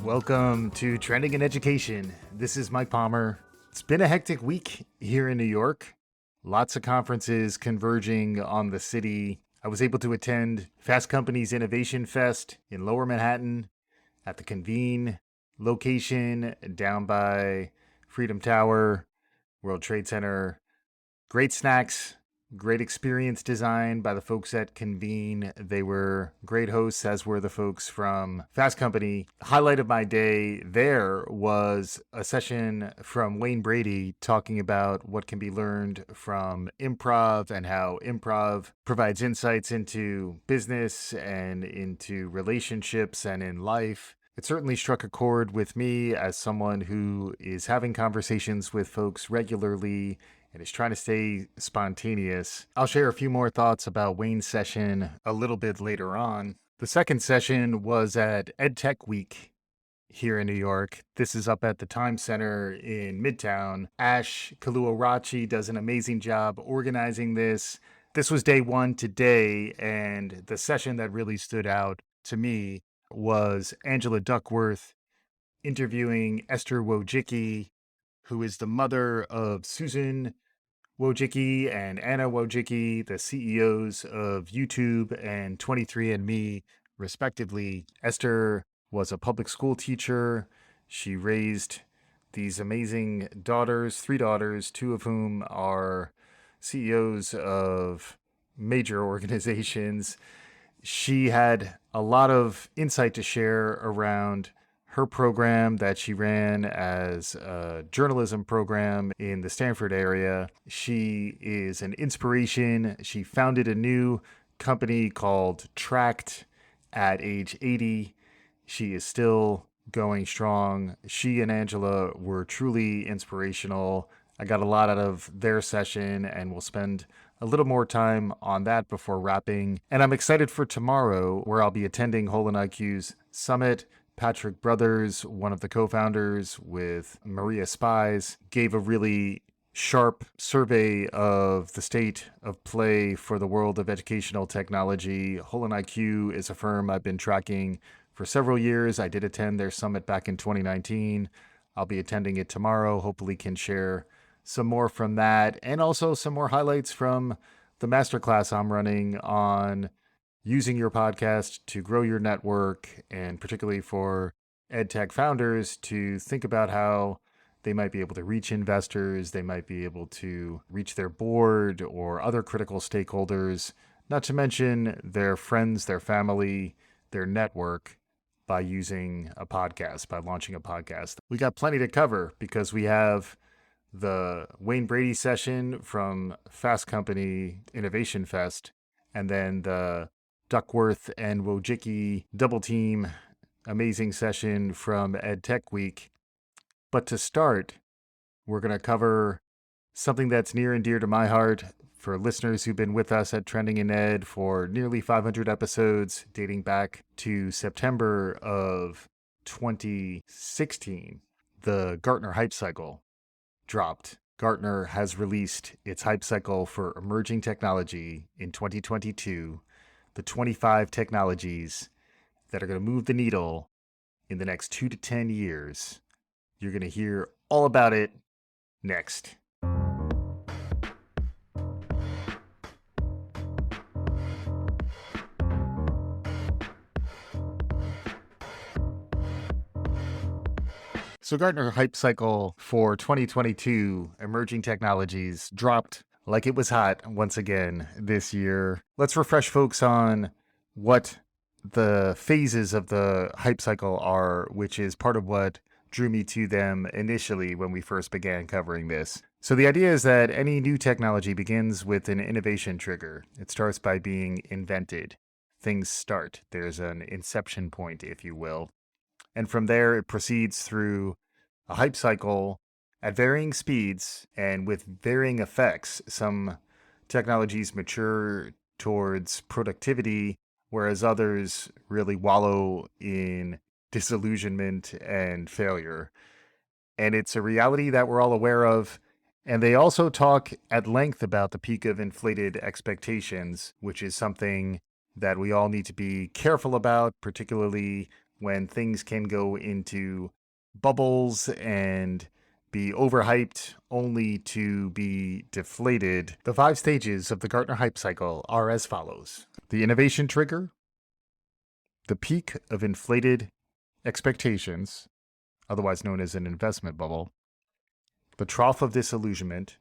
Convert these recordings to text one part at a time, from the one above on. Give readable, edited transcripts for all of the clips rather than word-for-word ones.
Welcome to Trending in Education. This is Mike Palmer. It's been a hectic week here in New York. Lots of conferences converging on the city. I was able to attend Fast Company's Innovation Fest in Lower Manhattan at the Convene location down by Freedom Tower, World Trade Center. Great snacks, great experience design by the folks at Convene. They were great hosts, as were the folks from Fast Company. The highlight of my day there was a session from Wayne Brady talking about what can be learned from improv and how improv provides insights into business and into relationships and in life. It certainly struck a chord with me as someone who is having conversations with folks regularly and is trying to stay spontaneous. I'll share a few more thoughts about Wayne's session a little bit later on. The second session was at EdTech Week here in New York. This is up at the Times Center in Midtown. Ash Kaluarachi does an amazing job organizing this. This was day one today, and the session that really stood out to me was Angela Duckworth interviewing Esther Wojcicki, who is the mother of Susan Wojcicki and Anna Wojcicki, the CEOs of YouTube and 23andMe, respectively. Esther was a public school teacher. She raised these amazing daughters, 3 daughters, 2 of whom are CEOs of major organizations. She had a lot of insight to share around her program that she ran as a journalism program in the Stanford area. She is an inspiration. She founded a new company called Tract at age 80. She is still going strong. She and Angela were truly inspirational. I got a lot out of their session, and we'll spend a little more time on that before wrapping. And I'm excited for tomorrow, where I'll be attending Hole in IQ's Summit. Patrick Brothers, one of the co-founders with Maria Spies, gave a really sharp survey of the state of play for the world of educational technology. Hole in IQ is a firm I've been tracking for several years. I did attend their summit back in 2019. I'll be attending it tomorrow. Hopefully can share some more from that, and also some more highlights from the masterclass I'm running on using your podcast to grow your network, and particularly for EdTech founders to think about how they might be able to reach investors, they might be able to reach their board or other critical stakeholders, not to mention their friends, their family, their network, by using a podcast, by launching a podcast. We got plenty to cover because we have the Wayne Brady session from Fast Company Innovation Fest, and then the Duckworth and Wojcicki double team amazing session from EdTech Week. But to start, we're going to cover something that's near and dear to my heart for listeners who've been with us at Trending in Ed for nearly 500 episodes, dating back to September of 2016. The Gartner Hype Cycle dropped. Gartner has released its Hype Cycle for Emerging Technology in 2022. The 25 technologies that are going to move the needle in the next 2 to 10 years. You're going to hear all about it next. So Gartner Hype Cycle for 2022 Emerging Technologies dropped like it was hot once again this year. Let's refresh folks on what the phases of the hype cycle are, which is part of what drew me to them initially when we first began covering this. So the idea is that any new technology begins with an innovation trigger. It starts by being invented. Things start. There's an inception point, if you will. And from there, it proceeds through a hype cycle at varying speeds and with varying effects. Some technologies mature towards productivity, whereas others really wallow in disillusionment and failure. And it's a reality that we're all aware of. And they also talk at length about the peak of inflated expectations, which is something that we all need to be careful about, particularly when things can go into bubbles and be overhyped only to be deflated. The 5 stages of the Gartner hype cycle are as follows: the innovation trigger, the peak of inflated expectations, otherwise known as an investment bubble, the trough of disillusionment,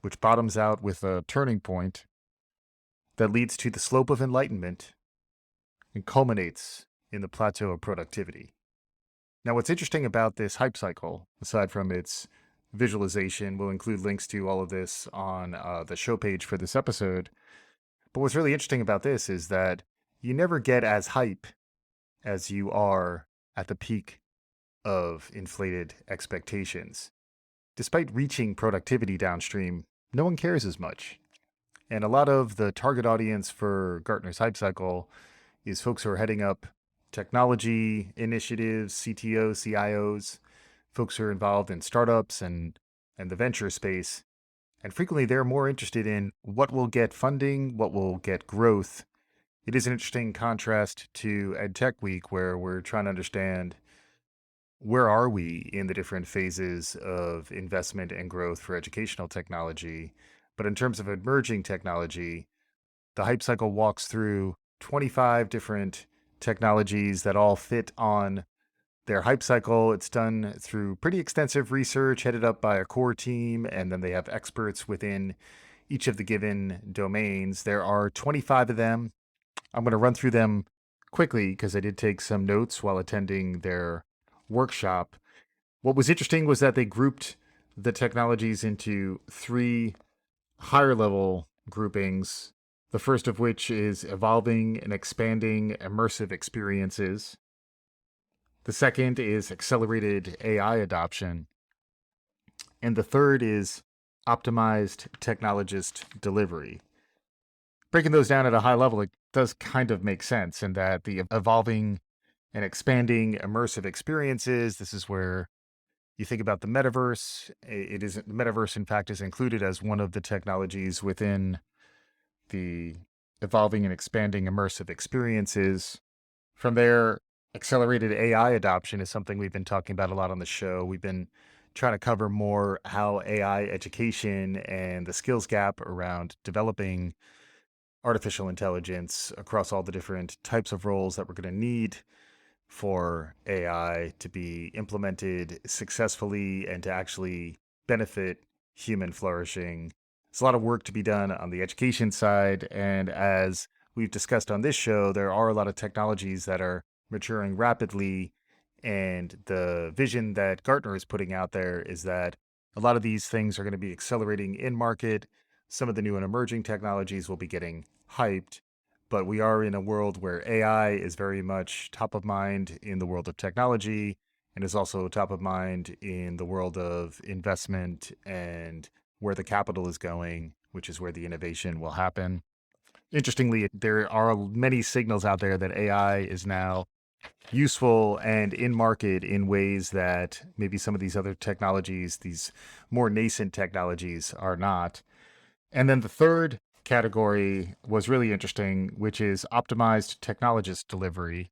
which bottoms out with a turning point that leads to the slope of enlightenment and culminates in the plateau of productivity. Now, what's interesting about this hype cycle, aside from its visualization, we'll include links to all of this on the show page for this episode. But what's really interesting about this is that you never get as hype as you are at the peak of inflated expectations. Despite reaching productivity downstream, no one cares as much. And a lot of the target audience for Gartner's hype cycle is folks who are heading up technology initiatives, CTOs, CIOs, folks who are involved in startups and the venture space. And frequently they're more interested in what will get funding, what will get growth. It is an interesting contrast to EdTech Week, where we're trying to understand where are we in the different phases of investment and growth for educational technology. But in terms of emerging technology, the hype cycle walks through 25 different technologies that all fit on their hype cycle. It's done through pretty extensive research headed up by a core team, and then they have experts within each of the given domains. There are 25 of them. I'm going to run through them quickly because I did take some notes while attending their workshop. What was interesting was that they grouped the technologies into 3 higher level groupings. The first of which is evolving and expanding immersive experiences. The second is accelerated AI adoption. And the third is optimized technologist delivery. Breaking those down at a high level, it does kind of make sense in that the evolving and expanding immersive experiences, this is where you think about the metaverse. The metaverse, in fact, is included as one of the technologies within the evolving and expanding immersive experiences. From there, accelerated AI adoption is something we've been talking about a lot on the show. We've been trying to cover more how AI education and the skills gap around developing artificial intelligence across all the different types of roles that we're going to need for AI to be implemented successfully and to actually benefit human flourishing. There's a lot of work to be done on the education side, and as we've discussed on this show, there are a lot of technologies that are maturing rapidly, and the vision that Gartner is putting out there is that a lot of these things are going to be accelerating in market. Some of the new and emerging technologies will be getting hyped, but we are in a world where AI is very much top of mind in the world of technology and is also top of mind in the world of investment and where the capital is going, which is where the innovation will happen. Interestingly, there are many signals out there that AI is now useful and in market in ways that maybe some of these other technologies, these more nascent technologies, are not. And then the third category was really interesting, which is optimized technologist delivery.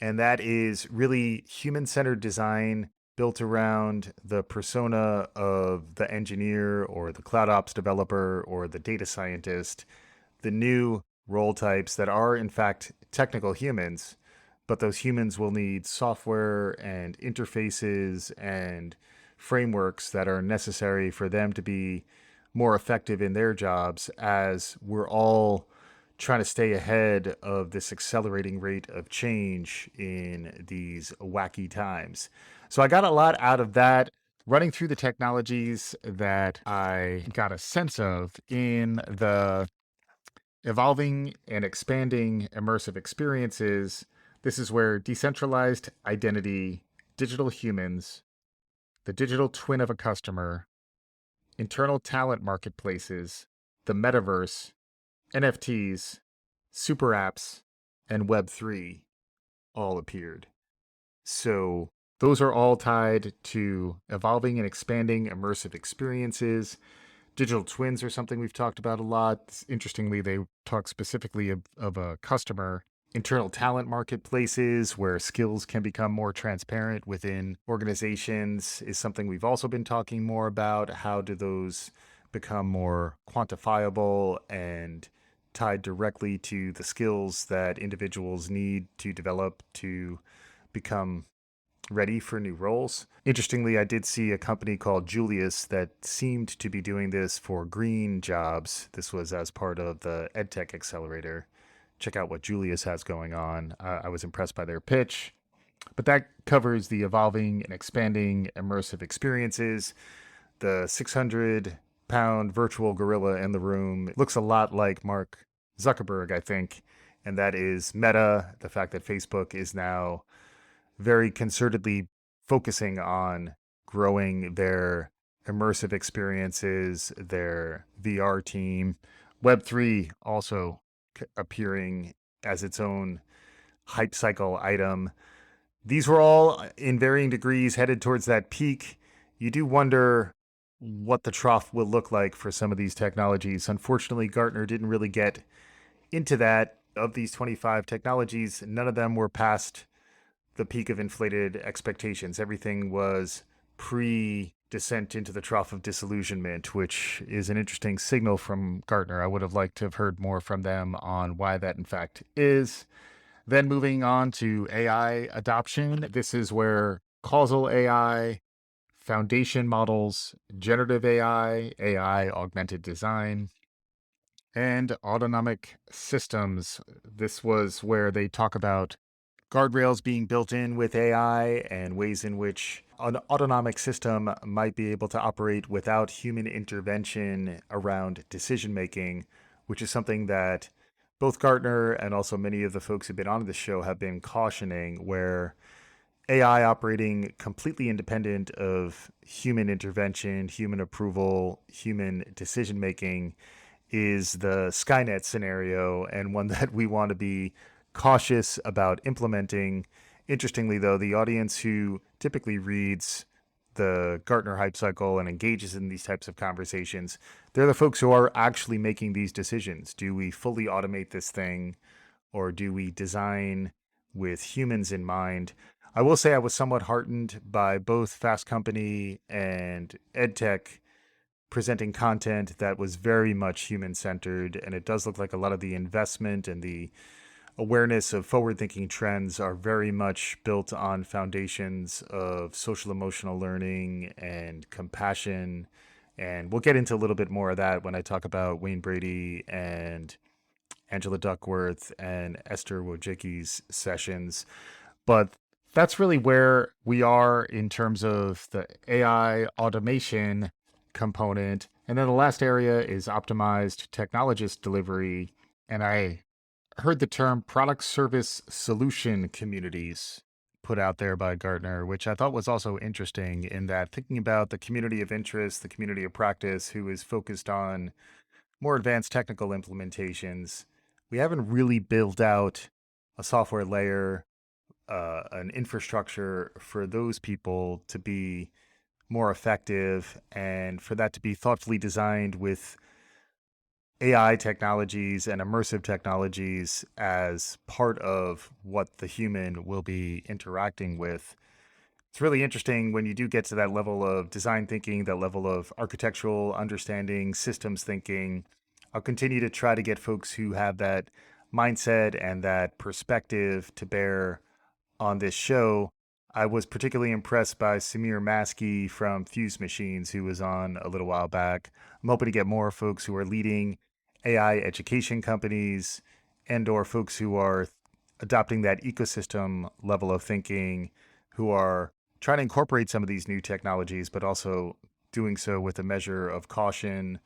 And that is really human-centered design built around the persona of the engineer or the cloud ops developer or the data scientist, the new role types that are in fact technical humans, but those humans will need software and interfaces and frameworks that are necessary for them to be more effective in their jobs, as we're all trying to stay ahead of this accelerating rate of change in these wacky times. So I got a lot out of that, running through the technologies that I got a sense of in the evolving and expanding immersive experiences. This is where decentralized identity, digital humans, the digital twin of a customer, internal talent marketplaces, the metaverse, NFTs, super apps, and Web3 all appeared. So those are all tied to evolving and expanding immersive experiences. Digital twins are something we've talked about a lot. Interestingly, they talk specifically of a customer internal talent marketplaces where skills can become more transparent within organizations is something we've also been talking more about. How do those become more quantifiable and tied directly to the skills that individuals need to develop to become ready for new roles? Interestingly, I did see a company called Julius that seemed to be doing this for green jobs. This was as part of the EdTech accelerator. Check out what Julius has going on. I was impressed by their pitch. But that covers the evolving and expanding immersive experiences. The 600-pound virtual gorilla in the room looks a lot like Mark Zuckerberg, I think. And that is Meta, the fact that Facebook is now very concertedly focusing on growing their immersive experiences, their VR team. Web3 also appearing as its own hype cycle item. These were all in varying degrees headed towards that peak. You do wonder what the trough will look like for some of these technologies. Unfortunately, Gartner didn't really get into that. Of these 25 technologies, none of them were past the peak of inflated expectations. Everything was pre descent into the trough of disillusionment, which is an interesting signal from Gartner. I would have liked to have heard more from them on why that, in fact, is. Then moving on to AI adoption. This is where causal AI, foundation models, generative AI, AI augmented design, and autonomic systems. This was where they talk about guardrails being built in with AI and ways in which an autonomic system might be able to operate without human intervention around decision making, which is something that both Gartner and also many of the folks who've been on the show have been cautioning, where AI operating completely independent of human intervention, human approval, human decision making is the Skynet scenario, and one that we want to be cautious about implementing. Interestingly, though, the audience who typically reads the Gartner hype cycle and engages in these types of conversations, they're the folks who are actually making these decisions. Do we fully automate this thing, or do we design with humans in mind? I will say I was somewhat heartened by both Fast Company and EdTech presenting content that was very much human centered. And it does look like a lot of the investment and the awareness of forward thinking trends are very much built on foundations of social emotional learning and compassion. And we'll get into a little bit more of that when I talk about Wayne Brady and Angela Duckworth and Esther Wojcicki's sessions. But that's really where we are in terms of the AI automation component. And then the last area is optimized technologist delivery. And I heard the term product service solution communities put out there by Gartner, which I thought was also interesting in that thinking about the community of interest, the community of practice who is focused on more advanced technical implementations, we haven't really built out a software layer, an infrastructure for those people to be more effective and for that to be thoughtfully designed with AI technologies and immersive technologies as part of what the human will be interacting with. It's really interesting when you do get to that level of design thinking, that level of architectural understanding, systems thinking. I'll continue to try to get folks who have that mindset and that perspective to bear on this show. I was particularly impressed by Samir Maskey from Fuse Machines, who was on a little while back. I'm hoping to get more folks who are leading AI education companies and or folks who are adopting that ecosystem level of thinking, who are trying to incorporate some of these new technologies, but also doing so with a measure of caution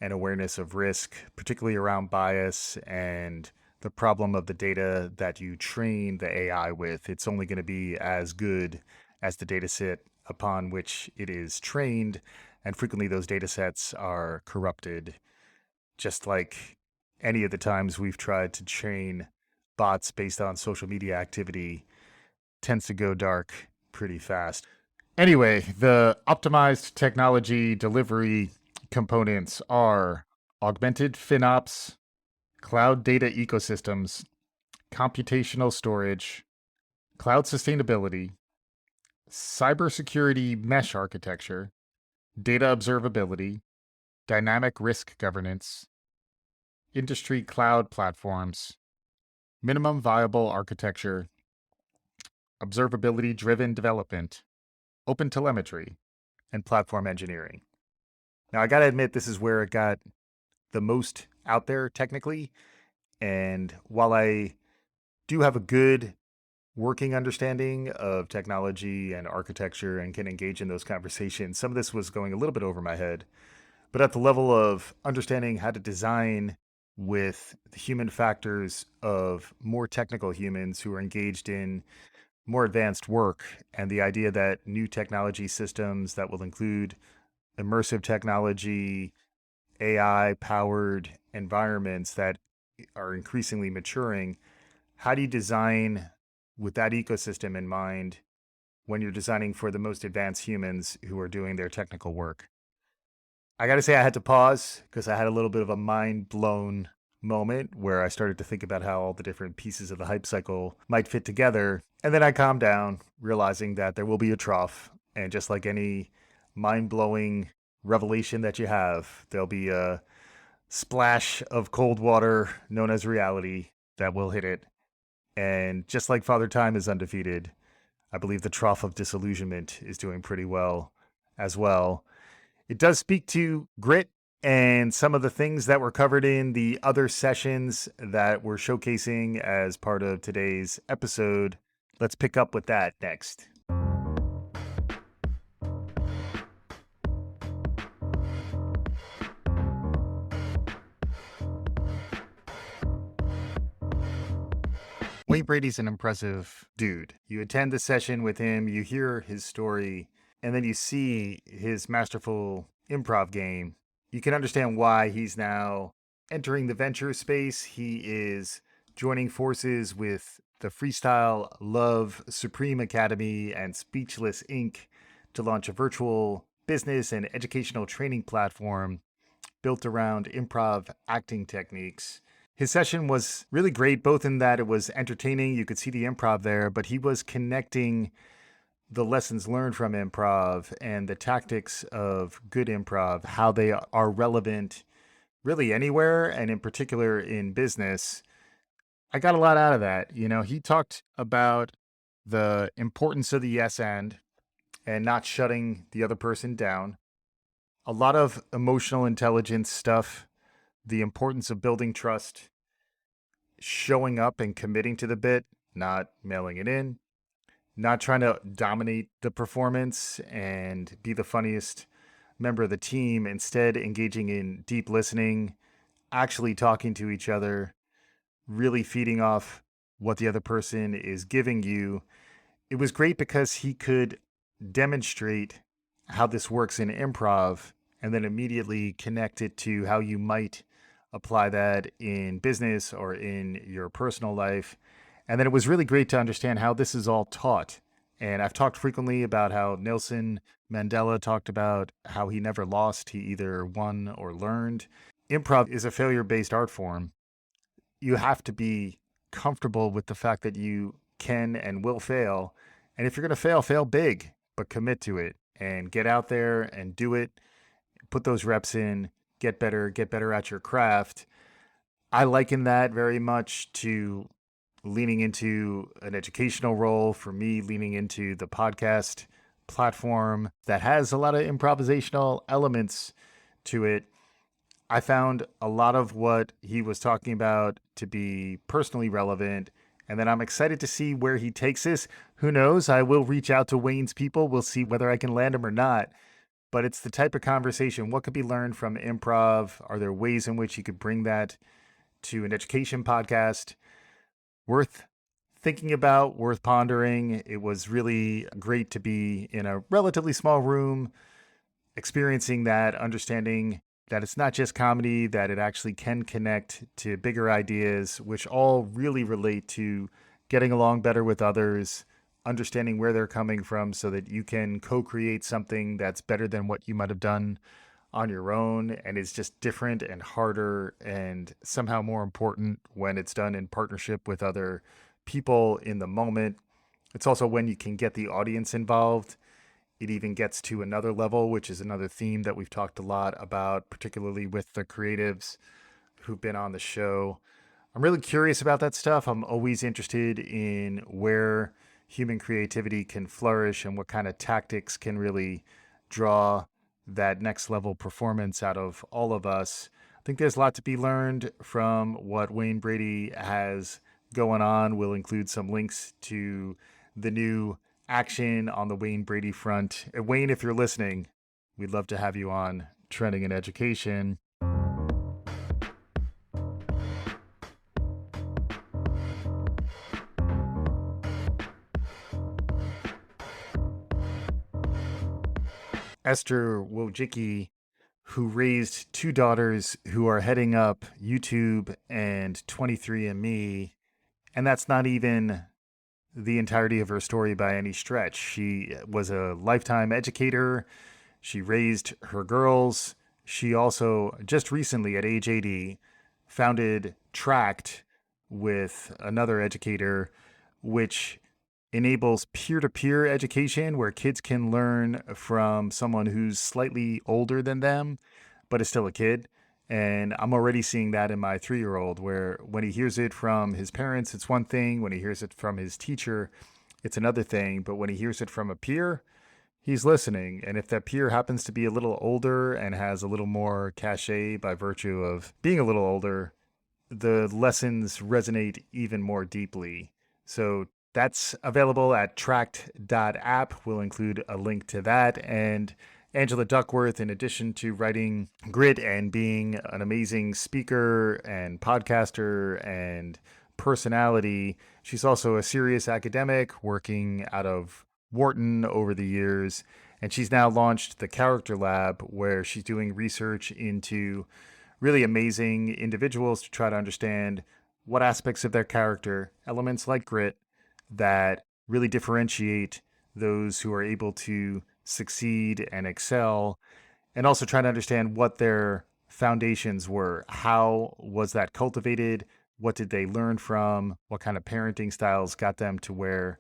and awareness of risk, particularly around bias and the problem of the data that you train the AI with. It's only going to be as good as the data set upon which it is trained. And frequently those data sets are corrupted, just like any of the times we've tried to train bots based on social media activity tends to go dark pretty fast. Anyway, the optimized technology delivery components are augmented FinOps, cloud data ecosystems, computational storage, cloud sustainability, cybersecurity mesh architecture, data observability, dynamic risk governance, industry cloud platforms, minimum viable architecture, observability-driven development, open telemetry, and platform engineering. Now, I got to admit, this is where it got the most out there technically. And while I do have a good working understanding of technology and architecture and can engage in those conversations, some of this was going a little bit over my head. But at the level of understanding how to design with the human factors of more technical humans who are engaged in more advanced work, and the idea that new technology systems that will include immersive technology, AI powered environments that are increasingly maturing, how do you design with that ecosystem in mind when you're designing for the most advanced humans who are doing their technical work? I got to say, I had to pause because I had a little bit of a mind blown moment where I started to think about how all the different pieces of the hype cycle might fit together. And then I calmed down, realizing that there will be a trough. And just like any mind blowing revelation that you have, there'll be a splash of cold water known as reality that will hit it. And just like Father Time is undefeated, I believe the trough of disillusionment is doing pretty well as well. It does speak to grit and some of the things that were covered in the other sessions that we're showcasing as part of today's episode. Let's pick up with that next. Wayne Brady's an impressive dude. You attend the session with him, you hear his story, and then you see his masterful improv game. You can understand why he's now entering the venture space. He is joining forces with the Freestyle Love Supreme Academy and Speechless Inc. to launch a virtual business and educational training platform built around improv acting techniques. His session was really great, both in that it was entertaining, you could see the improv there, but he was connecting the lessons learned from improv and the tactics of good improv, how they are relevant really anywhere, and in particular in business. I got a lot out of that. You know, he talked about the importance of the yes and not shutting the other person down. A lot of emotional intelligence stuff, the importance of building trust, showing up and committing to the bit, not mailing it in, not trying to dominate the performance and be the funniest member of the team, instead engaging in deep listening, actually talking to each other, really feeding off what the other person is giving you. It was great because he could demonstrate how this works in improv and then immediately connect it to how you might apply that in business or in your personal life. And then it was really great to understand how this is all taught. And I've talked frequently about how Nelson Mandela talked about how he never lost, he either won or learned. Improv is a failure-based art form. You have to be comfortable with the fact that you can and will fail. And if you're going to fail, fail big, but commit to it and get out there and do it. Put those reps in, get better at your craft. I liken that very much to leaning into an educational role, for me, leaning into the podcast platform that has a lot of improvisational elements to it. I found a lot of what he was talking about to be personally relevant, and then I'm excited to see where he takes this. Who knows? I will reach out to Wayne's people. We'll see whether I can land him or not. But it's the type of conversation. What could be learned from improv? Are there ways in which you could bring that to an education podcast? Worth thinking about, worth pondering. It was really great to be in a relatively small room, experiencing that, understanding that it's not just comedy, that it actually can connect to bigger ideas, which all really relate to getting along better with others, understanding where they're coming from so that you can co-create something that's better than what you might have done on your own, and it's just different and harder and somehow more important when it's done in partnership with other people in the moment. It's also when you can get the audience involved. It even gets to another level, which is another theme that we've talked a lot about, particularly with the creatives who've been on the show. I'm really curious about that stuff. I'm always interested in where human creativity can flourish and what kind of tactics can really draw that next level performance out of all of us. I think there's a lot to be learned from what Wayne Brady has going on. We'll include some links to the new action on the Wayne Brady front. And Wayne, if you're listening, we'd love to have you on Trending in Education. Esther Wojcicki, who raised two daughters who are heading up YouTube and 23andMe. And that's not even the entirety of her story by any stretch. She was a lifetime educator. She raised her girls. She also, just recently at age 80, founded Tract with another educator, which enables peer-to-peer education where kids can learn from someone who's slightly older than them, but is still a kid. And I'm already seeing that in my 3-year-old, where when he hears it from his parents, it's one thing. When he hears it from his teacher, it's another thing. But when he hears it from a peer, he's listening. And if that peer happens to be a little older and has a little more cachet by virtue of being a little older, the lessons resonate even more deeply. So that's available at tract.app. We'll include a link to that. And Angela Duckworth, in addition to writing Grit and being an amazing speaker and podcaster and personality, she's also a serious academic working out of Wharton over the years. And she's now launched the Character Lab, where she's doing research into really amazing individuals to try to understand what aspects of their character, elements like grit, that really differentiate those who are able to succeed and excel, and also try to understand what their foundations were. How was that cultivated? What did they learn from? What kind of parenting styles got them to where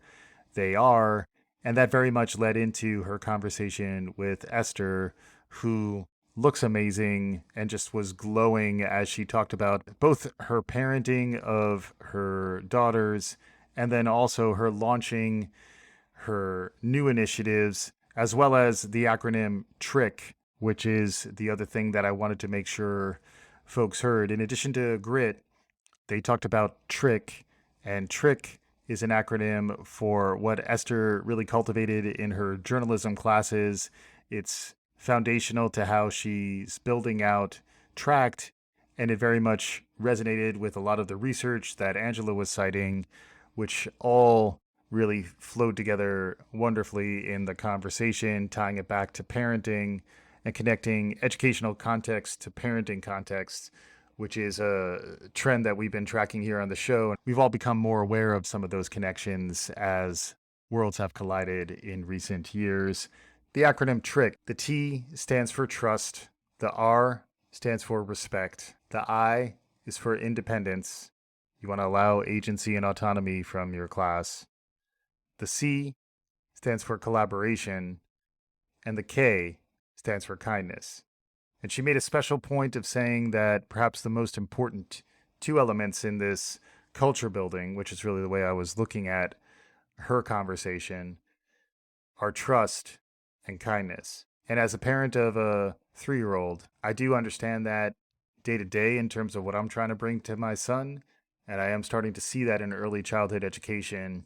they are? And that very much led into her conversation with Esther, who looks amazing and just was glowing as she talked about both her parenting of her daughters and then also her launching her new initiatives, as well as the acronym TRICK, which is the other thing that I wanted to make sure folks heard. In addition to GRIT, they talked about TRICK, and TRICK is an acronym for what Esther really cultivated in her journalism classes. It's foundational to how she's building out Tract, and it very much resonated with a lot of the research that Angela was citing, which all really flowed together wonderfully in the conversation, tying it back to parenting and connecting educational context to parenting context, which is a trend that we've been tracking here on the show. We've all become more aware of some of those connections as worlds have collided in recent years. The acronym TRICK, the T stands for trust, the R stands for respect, the I is for independence. You want to allow agency and autonomy from your class. The C stands for collaboration, and the K stands for kindness. And she made a special point of saying that perhaps the most important two elements in this culture building, which is really the way I was looking at her conversation, are trust and kindness. And as a parent of a 3-year-old, I do understand that day to day in terms of what I'm trying to bring to my son. And I am starting to see that in early childhood education.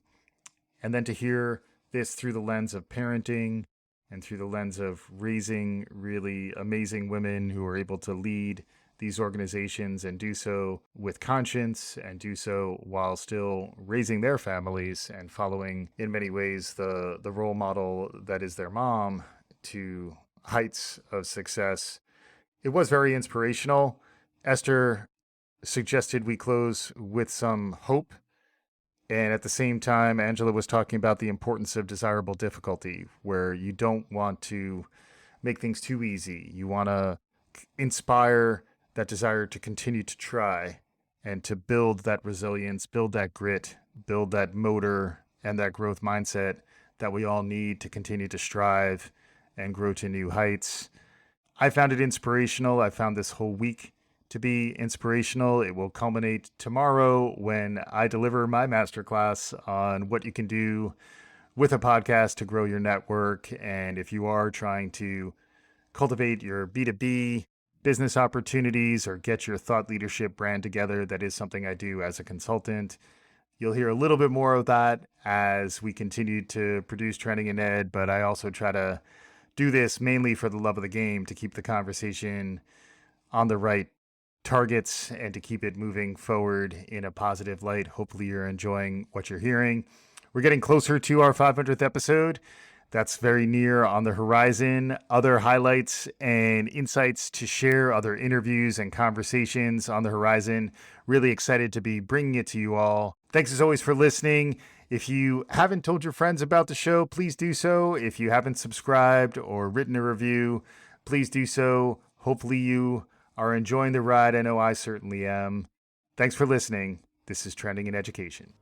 And then to hear this through the lens of parenting and through the lens of raising really amazing women who are able to lead these organizations and do so with conscience and do so while still raising their families and following, in many ways, the role model that is their mom to heights of success. It was very inspirational. Esther suggested we close with some hope. And at the same time, Angela was talking about the importance of desirable difficulty, where you don't want to make things too easy. You want to inspire that desire to continue to try and to build that resilience, build that grit, build that motor and that growth mindset that we all need to continue to strive and grow to new heights. I found it inspirational. I found this whole week to be inspirational. It will culminate tomorrow when I deliver my masterclass on what you can do with a podcast to grow your network. And if you are trying to cultivate your B2B business opportunities or get your thought leadership brand together, that is something I do as a consultant. You'll hear a little bit more of that as we continue to produce Trending in Ed, but I also try to do this mainly for the love of the game, to keep the conversation on the right targets and to keep it moving forward in a positive light. Hopefully you're enjoying what you're hearing. We're getting closer to our 500th episode. That's very near on the horizon. Other highlights and insights to share, other interviews and conversations on the horizon. Really excited to be bringing it to you all. Thanks as always for listening. If you haven't told your friends about the show, please do so. If you haven't subscribed or written a review, please do so. Hopefully you are enjoying the ride. I know I certainly am. Thanks for listening. This is Trending in Education.